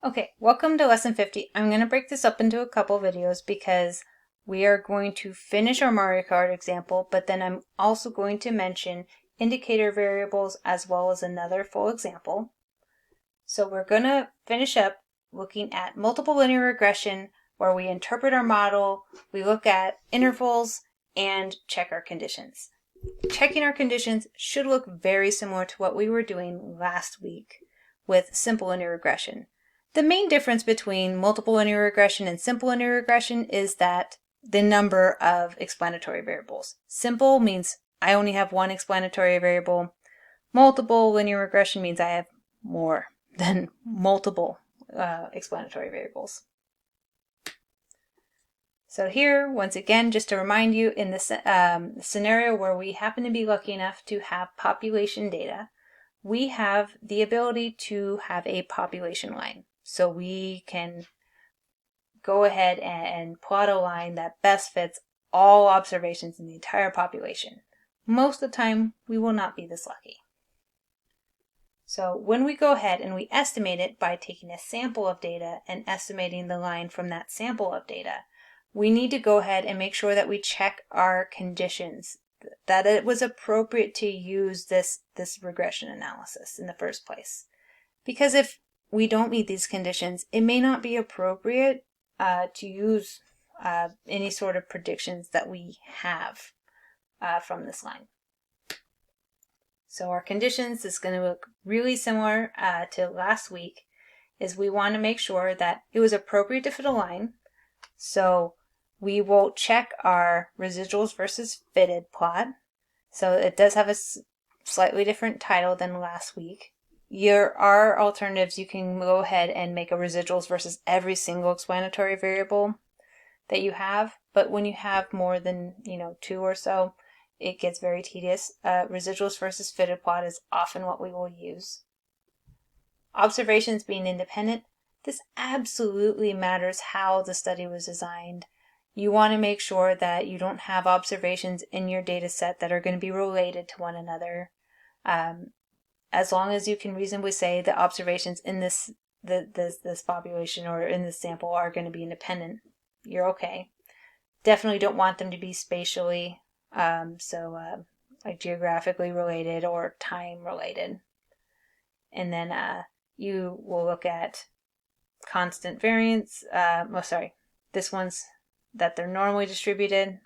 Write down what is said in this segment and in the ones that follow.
Okay, welcome to lesson 50. I'm going to break this up into a couple videos because we are going to finish our Mario Kart example, but then I'm also going to mention indicator variables as well as another full example. So we're going to finish up looking at multiple linear regression where we interpret our model, we look at intervals, and check our conditions. Checking our conditions should look very similar to what we were doing last week with simple linear regression. The main difference between multiple linear regression and simple linear regression is that the number of explanatory variables. Simple means I only have one explanatory variable. Multiple linear regression means I have more than multiple explanatory variables. So here, once again, just to remind you, in this scenario where we happen to be lucky enough to have population data, we have the ability to have a population line. So we can go ahead and plot a line that best fits all observations in the entire population. Most of the time, we will not be this lucky. So when we go ahead and we estimate it by taking a sample of data and estimating the line from that sample of data, we need to go ahead and make sure that we check our conditions, that it was appropriate to use this regression analysis in the first place. Because if we don't meet these conditions, it may not be appropriate to use any sort of predictions that we have from this line. So our conditions is going to look really similar to last week, is we want to make sure that it was appropriate to fit a line. So we will check our residuals versus fitted plot. So it does have a slightly different title than last week. There are alternatives. You can go ahead and make a residuals versus every single explanatory variable that you have, but when you have more than two or so, it gets very tedious. Residuals versus fitted plot is often what we will use. Observations being independent. This absolutely matters how the study was designed. You want to make sure that you don't have observations in your data set that are going to be related to one another. As long as you can reasonably say the observations in this population or in this sample are going to be independent, you're okay. Definitely don't want them to be spatially, like geographically related or time related. And then you will look at constant variance. This one's that they're normally distributed.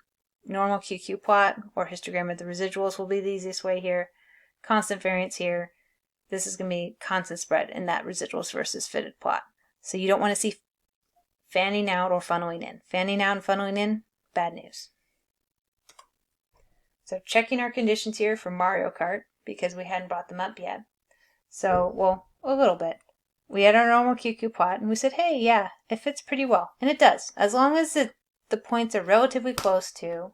Normal QQ plot or histogram of the residuals will be the easiest way here. Constant variance here. This is going to be constant spread in that residuals versus fitted plot. So you don't want to see fanning out or funneling in. Fanning out and funneling in, bad news. So checking our conditions here for Mario Kart, because we hadn't brought them up yet. So, well, a little bit. We had our normal QQ plot, and we said, hey, yeah, it fits pretty well. And it does. As long as the points are relatively close to,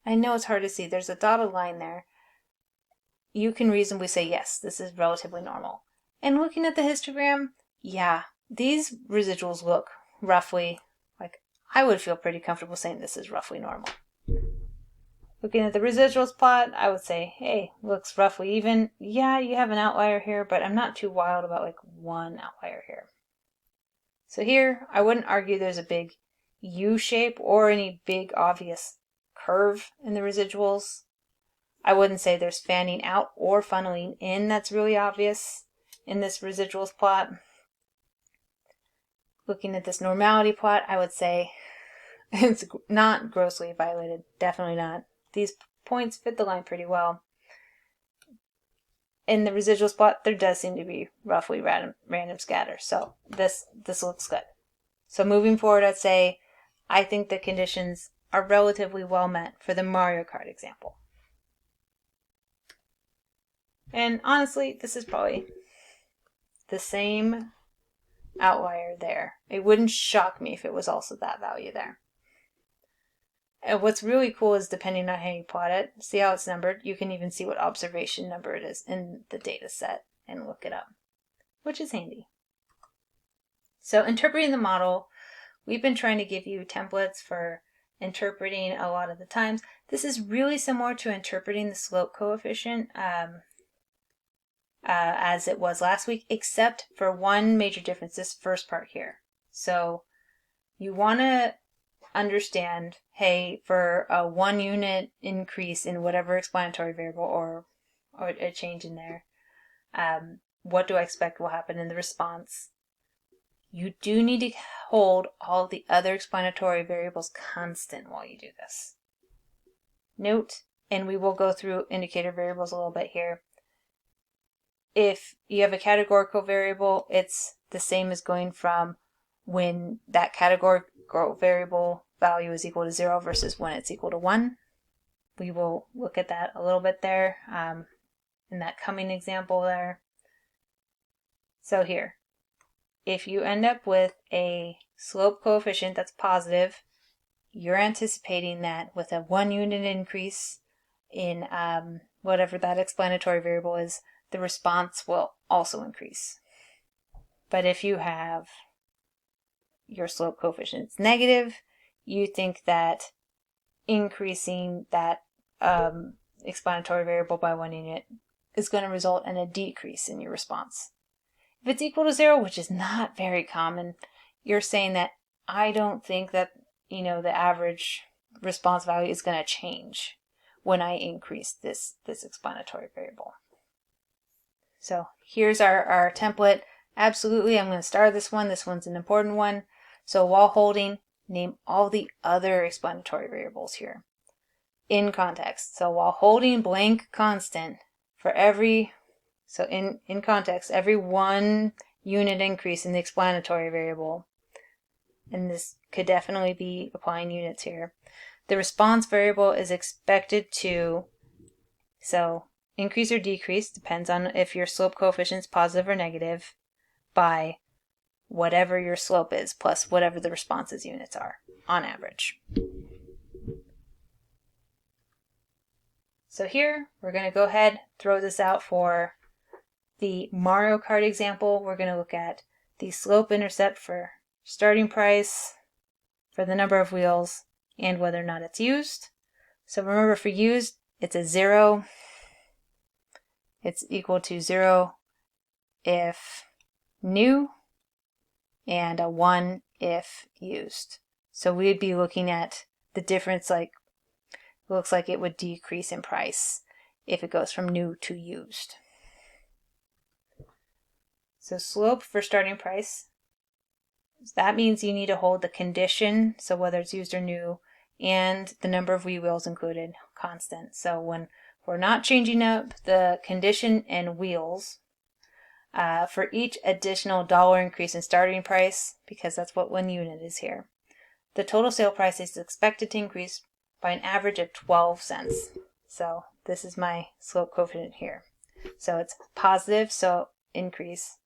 I know it's hard to see, there's a dotted line there. You can reasonably say, yes, this is relatively normal. And looking at the histogram, yeah, these residuals look roughly, like, I would feel pretty comfortable saying this is roughly normal. Looking at the residuals plot, I would say, hey, looks roughly even. Yeah, you have an outlier here, but I'm not too wild about like one outlier here. So here, I wouldn't argue there's a big U shape or any big obvious curve in the residuals. I wouldn't say there's fanning out or funneling in that's really obvious in this residuals plot. Looking at this normality plot, I would say it's not grossly violated. Definitely not. These points fit the line pretty well. In the residuals plot, there does seem to be roughly random scatter. So this looks good. So moving forward, I'd say I think the conditions are relatively well met for the Mario Kart example. And honestly, this is probably the same outlier there. It wouldn't shock me if it was also that value there. And what's really cool is depending on how you plot it, see how it's numbered, you can even see what observation number it is in the data set and look it up, which is handy. So interpreting the model, we've been trying to give you templates for interpreting a lot of the times. This is really similar to interpreting the slope coefficient. as it was last week, except for one major difference, this first part here. So you want to understand, hey, for a 1 unit increase in whatever explanatory variable or a change in there, what do I expect will happen in the response? You do need to hold all the other explanatory variables constant while you do this. Note, and we will go through indicator variables a little bit here, if you have a categorical variable, it's the same as going from when that categorical variable value is equal to 0 versus when it's equal to 1. We will look at that a little bit there in that coming example there. So here, if you end up with a slope coefficient that's positive, you're anticipating that with a 1 unit increase in whatever that explanatory variable is, the response will also increase. But if you have your slope coefficients negative, you think that increasing that explanatory variable by 1 unit is going to result in a decrease in your response. If it's equal to 0, which is not very common, you're saying that I don't think that the average response value is going to change when I increase this explanatory variable. So here's our template. Absolutely, I'm going to start this one. This one's an important one. So while holding, name all the other explanatory variables here in context. So while holding blank constant for every, so in context, every 1 unit increase in the explanatory variable, and this could definitely be applying units here, the response variable is expected to, so increase or decrease, depends on if your slope coefficient is positive or negative, by whatever your slope is plus whatever the responses units are on average. So here we're going to go ahead, throw this out for the Mario Kart example. We're going to look at the slope intercept for starting price, for the number of wheels, and whether or not it's used. So remember, for used, it's a 0. It's equal to 0 if new, and a 1 if used. So we'd be looking at the difference, like it looks like it would decrease in price if it goes from new to used. So slope for starting price, that means you need to hold the condition, so whether it's used or new, and the number of wheels included constant. So when we're not changing up the condition and wheels, for each additional dollar increase in starting price, because that's what 1 unit is here, the total sale price is expected to increase by an average of 12 cents. So this is my slope coefficient here. So it's positive, so increase,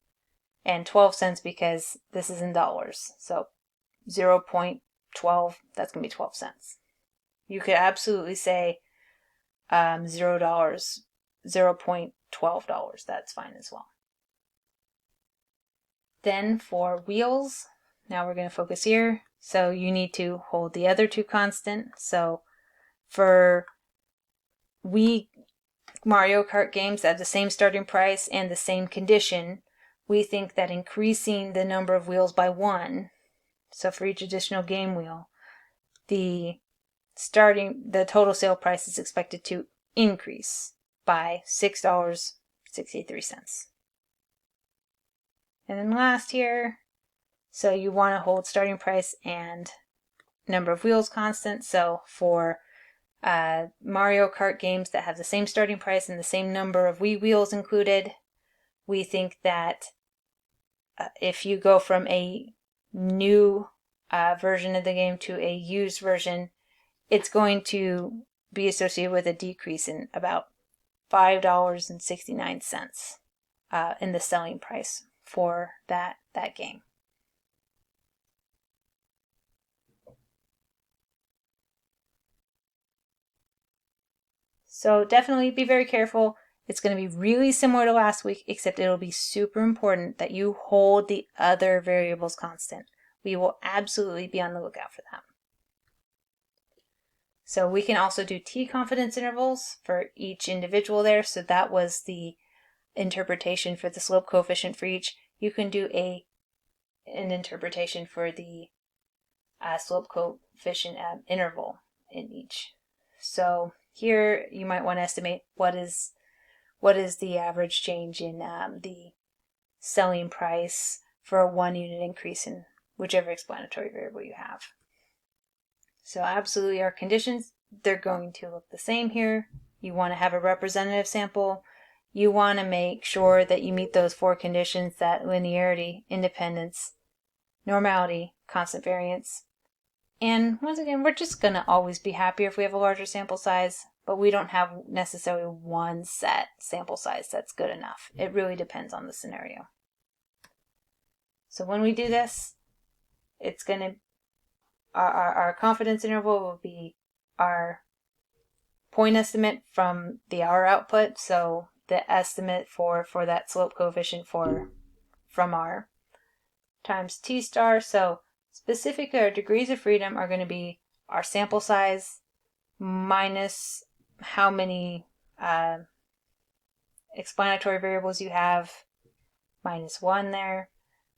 and 12 cents because this is in dollars. So 0.12, that's going to be 12 cents. You could absolutely say $0, $0.12, that's fine as well. Then for wheels, now we're going to focus here. So you need to hold the other 2 constant. So for Mario Kart games that have the same starting price and the same condition, we think that increasing the number of wheels by 1, so for each additional game wheel, the total sale price is expected to increase by $6.63. And then last here, so you want to hold starting price and number of wheels constant. So for Mario Kart games that have the same starting price and the same number of Wii wheels included, we think that if you go from a new version of the game to a used version, it's going to be associated with a decrease in about $5.69 in the selling price for that game. So definitely be very careful. It's going to be really similar to last week, except it'll be super important that you hold the other variables constant. We will absolutely be on the lookout for that. So we can also do T confidence intervals for each individual there. So that was the interpretation for the slope coefficient for each, you can do an interpretation for the slope coefficient interval in each. So here you might want to estimate what is the average change in the selling price for a 1 unit increase in whichever explanatory variable you have. So absolutely our conditions, they're going to look the same here. You want to have a representative sample. You want to make sure that you meet those 4 conditions, that linearity, independence, normality, constant variance. And once again, we're just going to always be happier if we have a larger sample size, but we don't have necessarily one set sample size that's good enough. It really depends on the scenario. So when we do this, it's going to, our confidence interval will be our point estimate from the hour output, so the estimate for that slope coefficient from R, times T star. So specifically our degrees of freedom are going to be our sample size minus how many explanatory variables you have, minus 1 there,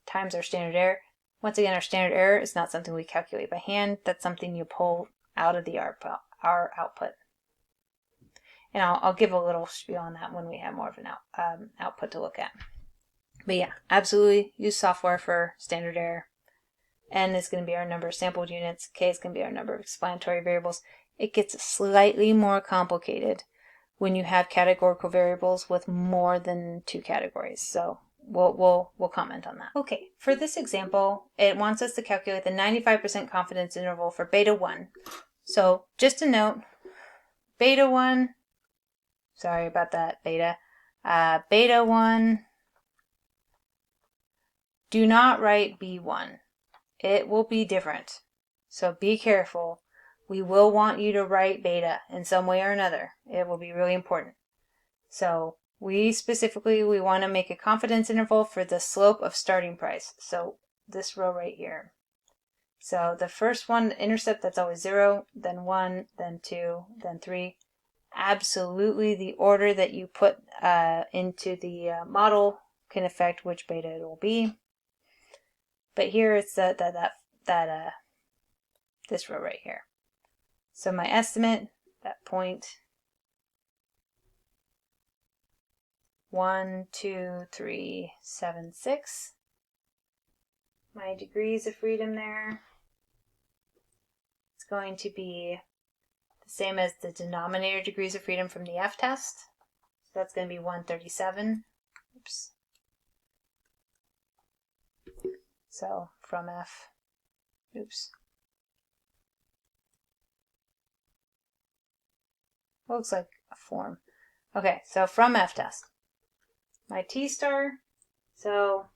times our standard error. Once again, our standard error is not something we calculate by hand. That's something you pull out of the R output. And I'll give a little spiel on that when we have more of an output to look at. But yeah, absolutely use software for standard error. N is going to be our number of sampled units. K is going to be our number of explanatory variables. It gets slightly more complicated when you have categorical variables with more than 2 categories. So we'll comment on that. Okay, for this example, it wants us to calculate the 95% confidence interval for beta 1. So just a note, beta 1, sorry about that, beta. Beta 1, do not write B1. It will be different. So be careful. We will want you to write beta in some way or another. It will be really important. So we want to make a confidence interval for the slope of starting price. So this row right here. So the first one, the intercept, that's always 0, then 1, then 2, then 3. Absolutely the order that you put into the model can affect which beta it will be. But here it's this row right here. So my estimate, that point 1, 2, 3, 7, 6. My degrees of freedom there, it's going to be the same as the denominator degrees of freedom from the F test. So that's going to be 137. Oops. So from F, oops. Looks like a form. Okay, so from F test. My T star, so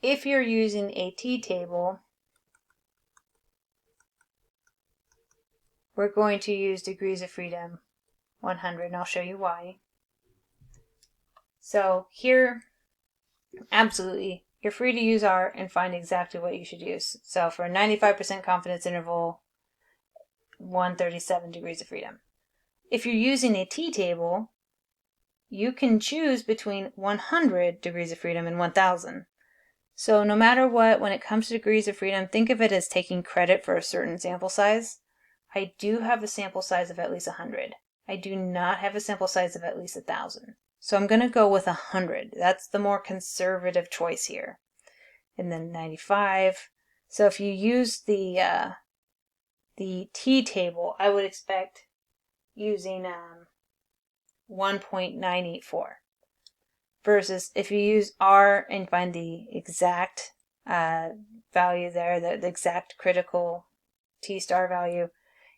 if you're using a T table, we're going to use degrees of freedom 100, and I'll show you why. So here, absolutely, you're free to use R and find exactly what you should use. So for a 95% confidence interval, 137 degrees of freedom. If you're using a T table, you can choose between 100 degrees of freedom and 1000. So no matter what, when it comes to degrees of freedom, think of it as taking credit for a certain sample size. I do have a sample size of at least 100. I do not have a sample size of at least 1000. So I'm going to go with 100. That's the more conservative choice here. And then 95. So if you use the T table, I would expect using 1.984. Versus if you use R and find the exact value there, the exact critical T star value,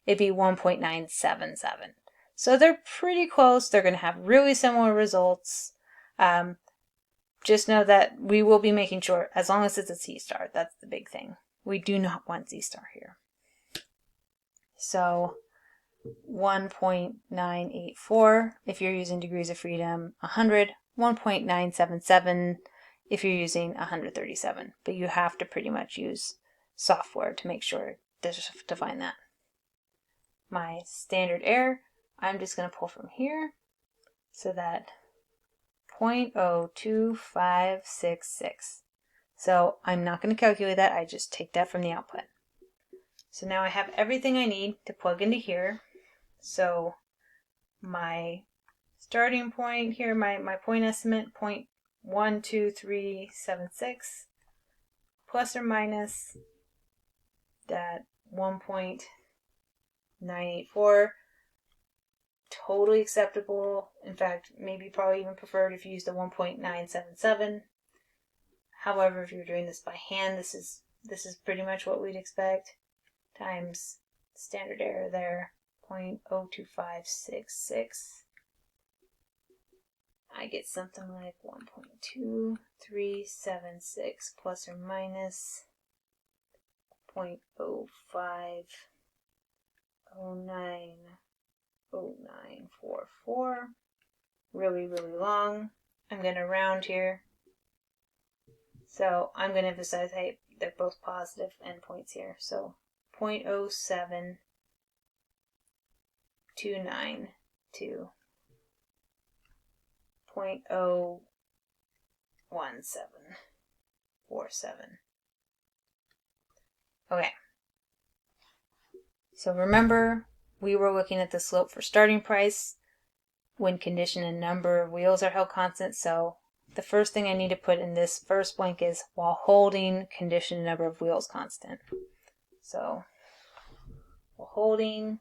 it'd be 1.977. So they're pretty close. They're going to have really similar results. Just know that we will be making sure, as long as it's a C star, that's the big thing. We do not want Z star here. So 1.984 if you're using degrees of freedom 100, 1.977 if you're using 137. But you have to pretty much use software to make sure to find that. My standard error, I'm just going to pull from here so that 0.02566. So I'm not going to calculate that, I just take that from the output. So now I have everything I need to plug into here. So my starting point here, my point estimate, 0.12376, plus or minus that 1.984, totally acceptable. In fact, maybe probably even preferred if you use the 1.977. However, if you're doing this by hand, this is pretty much what we'd expect, times standard error there, 0.02566. I get something like 1.2376 plus or minus 0.05090944. Really, really long. I'm going to round here. So I'm going to emphasize, hey, they're both positive endpoints here. So 0.07292. 0.01747. Okay. So remember, we were looking at the slope for starting price when condition and number of wheels are held constant. So the first thing I need to put in this first blank is while holding condition and number of wheels constant. So while holding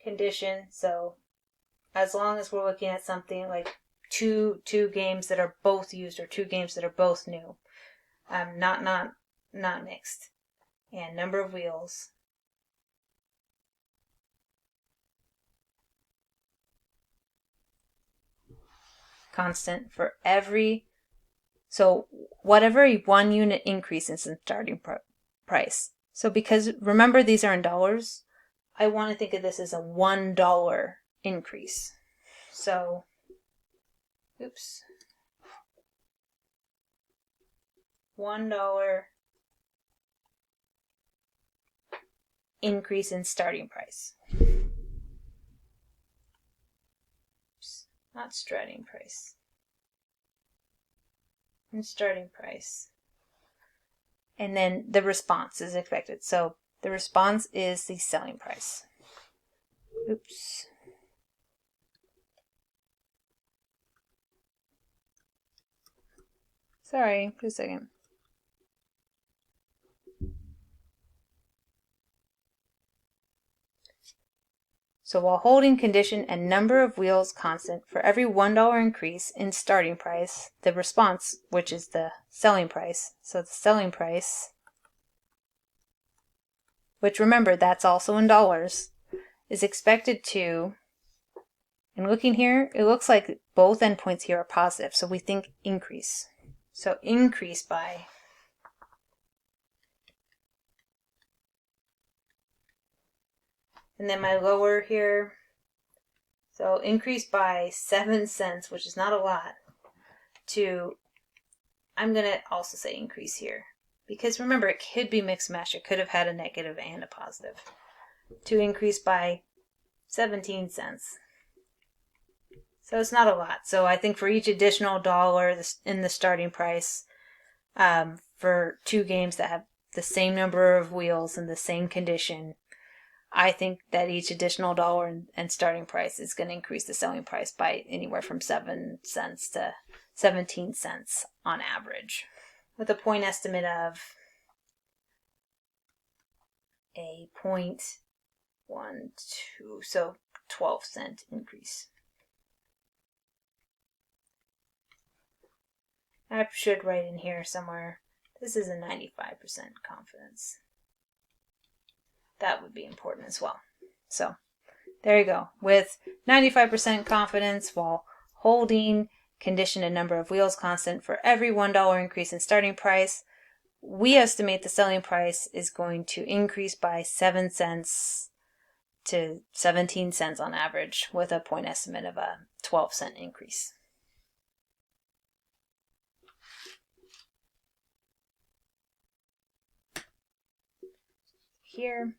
condition, so as long as we're looking at something like two games that are both used or two games that are both new, not mixed, and number of wheels, constant for every, so whatever a 1 unit increase in starting price. So because remember these are in dollars, I want to think of this as a $1 increase. So, oops, $1 increase in starting price. Oops, not starting price. In starting price. And then the response is expected. So the response is the selling price. Oops. Sorry, just a second. So while holding condition and number of wheels constant for every $1 increase in starting price, the response, which is the selling price, so the selling price, which remember that's also in dollars, is expected to, and looking here, it looks like both endpoints here are positive, so we think increase. So increase by and then my lower here, so increase by 7 cents, which is not a lot, to, I'm going to also say increase here. Because remember, it could be mixed match. It could have had a negative and a positive. To increase by 17 cents. So it's not a lot. So I think for each additional dollar in the starting price, for two games that have the same number of wheels and the same condition, I think that each additional dollar and starting price is going to increase the selling price by anywhere from 7 cents to 17 cents on average, with a point estimate of a 0.12, so 12-cent increase. I should write in here somewhere, this is a 95% confidence. That would be important as well. So there you go. With 95% confidence while holding condition and number of wheels constant for every $1 increase in starting price, we estimate the selling price is going to increase by 7 cents to 17 cents on average, with a point estimate of a 12-cent increase. Here,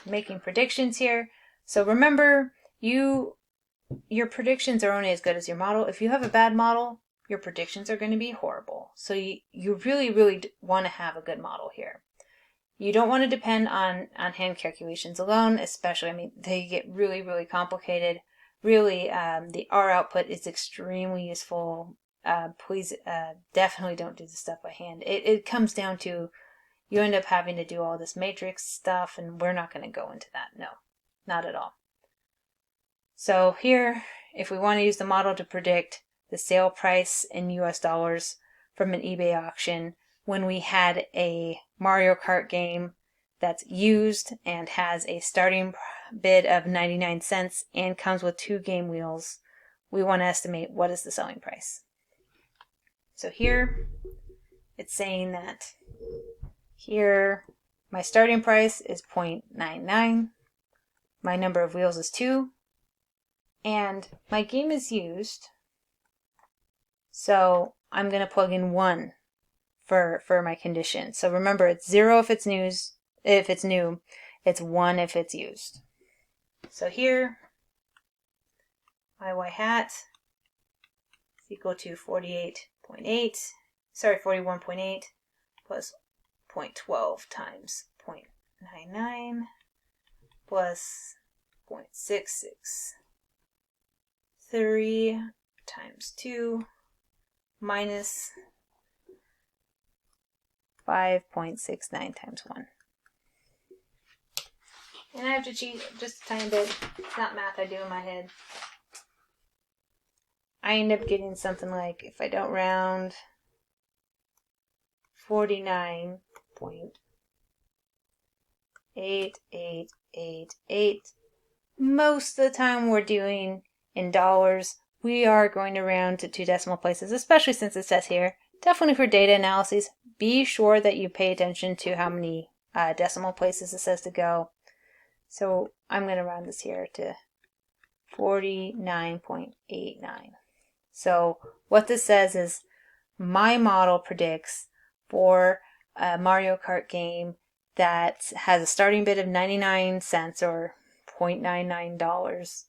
making predictions here. So remember, you your predictions are only as good as your model. If you have a bad model, your predictions are going to be horrible. So you really, really want to have a good model here. You don't want to depend on hand calculations alone, especially, I mean, they get really, really complicated. Really, the R output is extremely useful. Please definitely don't do the stuff by hand. It comes down to you end up having to do all this matrix stuff, and we're not going to go into that. No, not at all. So here, if we want to use the model to predict the sale price in US dollars from an eBay auction, when we had a Mario Kart game that's used and has a starting bid of 99 cents and comes with 2 game wheels, we want to estimate what is the selling price. So here, it's saying that here, my starting price is 0.99, my number of wheels is 2, and my game is used, so I'm going to plug in 1 for my condition. So remember, it's 0 if it's new, it's 1 if it's used. So here, my y hat is equal to 41.8 plus 0.12 times 0.99 plus 0.663 times 2 minus 5.69 times 1. And I have to cheat just a tiny bit. It's not math I do in my head. I end up getting something like, if I don't round, 49.8888. Most of the time we're doing in dollars. We are going to round to 2 decimal places, especially since it says here. Definitely for data analyses, be sure that you pay attention to how many decimal places it says to go. So I'm going to round this here to 49.89. So what this says is my model predicts for a Mario Kart game that has a starting bid of 99 cents or $0.99,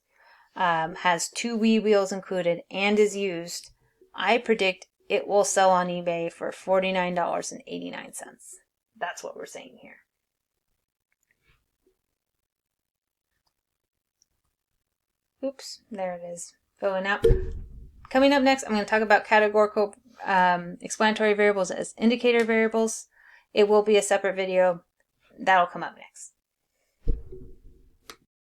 has 2 Wii wheels included and is used, I predict it will sell on eBay for $49.89. That's what we're saying here. Oops, there it is. Filling out. Coming up next, I'm going to talk about categorical explanatory variables as indicator variables. It will be a separate video. That'll come up next.